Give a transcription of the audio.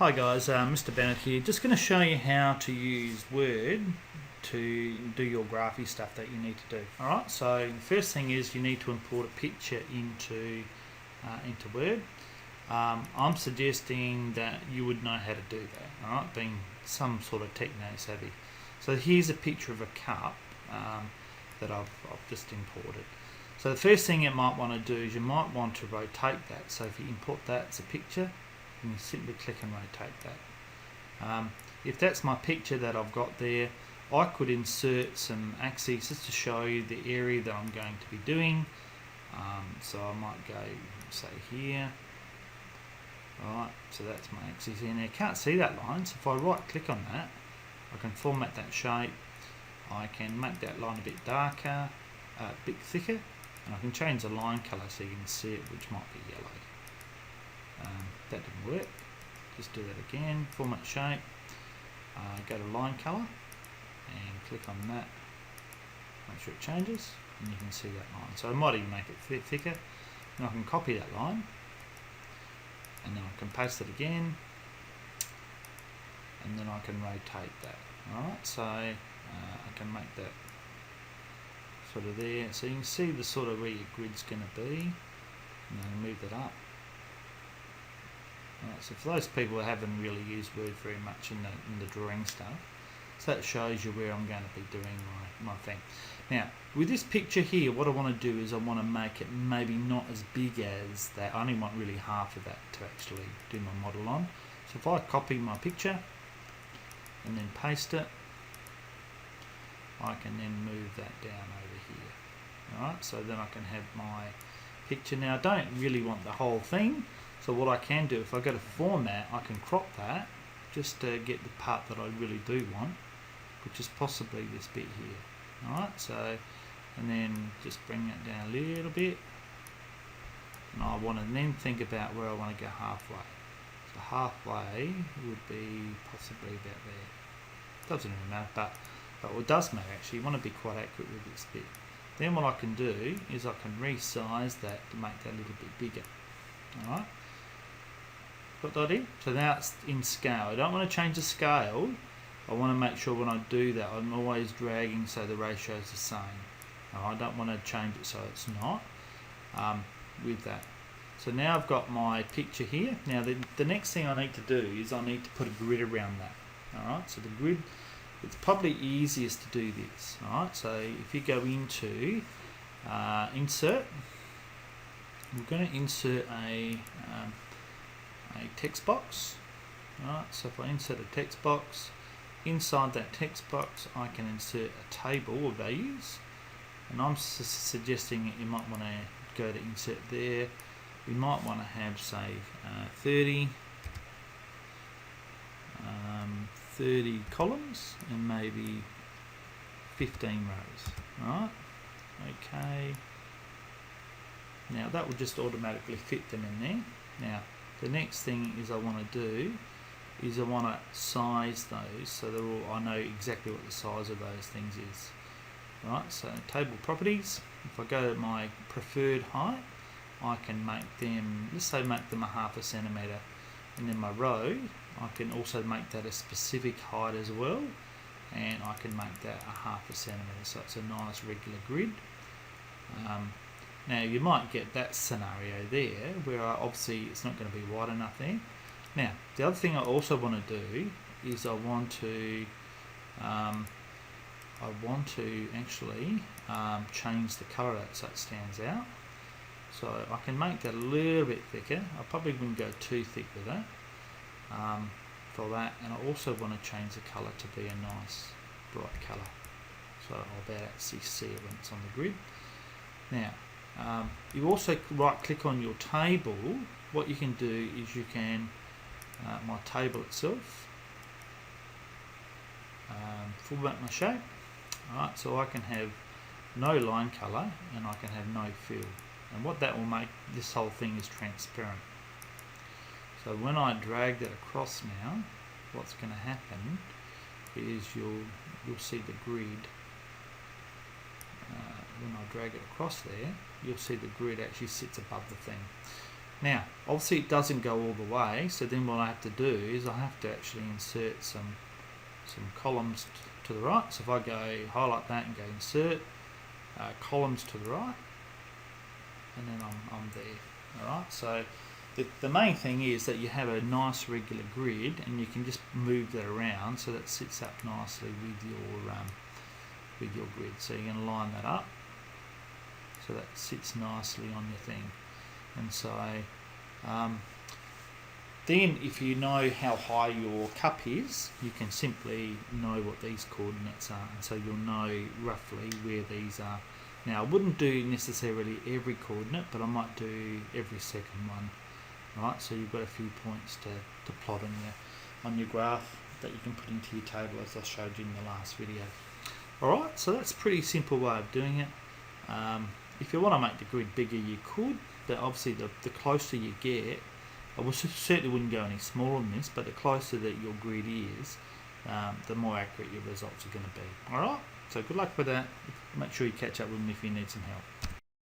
Hi guys, Mr. Bennett here. Just going to show you how to use Word to do your graphy stuff that you need to do. Alright, so the first thing is you need to import a picture into Word. I'm suggesting that you would know how to do that, alright, being some sort of techno savvy. So here's a picture of a cup that I've just imported. So the first thing you might want to do is you might want to rotate that. So if you import that as a picture, and you simply click and rotate that. If that's my picture that I've got there, I could insert some axes just to show you the area that I'm going to be doing. So I might go, say, here. Alright, so that's my axis here. Now you can't see that line, so if I right click on that, I can format that shape. I can make that line a bit darker, a bit thicker, and I can change the line colour so you can see it, which might be yellow. That didn't work. Just do that again. Format shape. Go to line color and click on that. Make sure it changes, and you can see that line. So I might even make it thicker. And I can copy that line, and then I can paste it again, and then I can rotate that. Alright, so I can make that sort of there. So you can see the sort of where your grid's going to be. And then move that up. Right, so for those people who haven't really used Word very much in the drawing stuff, so that shows you where I'm going to be doing my thing. Now, with this picture here, what I want to do is I want to make it maybe not as big as that. I only want really half of that to actually do my model on. So if I copy my picture and then paste it, I can then move that down over here. Alright, so then I can have my picture. Now, I don't really want the whole thing. So what I can do, if I go to format, I can crop that just to get the part that I really do want, which is possibly this bit here. Alright, so, and then just bring that down a little bit. And I want to then think about where I want to go halfway. So halfway would be possibly about there. Doesn't really matter, but it does matter actually. You want to be quite accurate with this bit. Then what I can do is I can resize that to make that a little bit bigger. Alright. Got that in? So now it's in scale. I don't want to change the scale. I want to make sure when I do that I'm always dragging so the ratio is the same. I don't want to change it so it's not with that. So now I've got my picture here. Now the next thing I need to do is I need to put a grid around that. Alright, so the grid, it's probably easiest to do this. Alright, so if you go into insert, we're going to insert a text box. Alright, so if I insert a text box, inside that text box I can insert a table of values, and I'm suggesting that you might want to go to insert there. We might want to have, say, 30 columns and maybe 15 rows. Alright, okay. Now that will just automatically fit them in there. Now the next thing is I want to do is I want to size those so they're all, I know exactly what the size of those things is. Right, so table properties, if I go to my preferred height, I can make them, let's say make them a ½ centimetre, and then my row, I can also make that a specific height as well, and I can make that a ½ centimetre, so it's a nice regular grid. Now you might get that scenario there where obviously it's not going to be wide enough there. Now the other thing I also want to do is I want to actually change the colour of that so it stands out. So I can make that a little bit thicker. I probably wouldn't go too thick with that for that, and I also want to change the colour to be a nice bright colour. So I'll about actually see it when it's on the grid. Now you also right click on your table. What you can do is you can my table itself, format my shape. Alright, so I can have no line colour and I can have no fill, and what that will make, this whole thing is transparent. So when I drag that across now, what's going to happen is you'll see the grid. When I drag it across there, you'll see the grid actually sits above the thing. Now, obviously it doesn't go all the way, so then what I have to do is I have to actually insert some columns to the right. So if I go highlight that and go insert columns to the right, and then I'm there. Alright, so the main thing is that you have a nice regular grid, and you can just move that around so that sits up nicely with your grid. So you're going to line that up so that sits nicely on your thing. And so then if you know how high your cup is, you can simply know what these coordinates are, and so you'll know roughly where these are. Now I wouldn't do necessarily every coordinate, but I might do every second one. Right, so you've got a few points to plot on your graph that you can put into your table, as I showed you in the last video. Alright, so that's a pretty simple way of doing it. If you want to make the grid bigger, you could. But obviously the closer you get, I certainly wouldn't go any smaller than this, but the closer that your grid is, the more accurate your results are going to be. Alright, so good luck with that. Make sure you catch up with me if you need some help.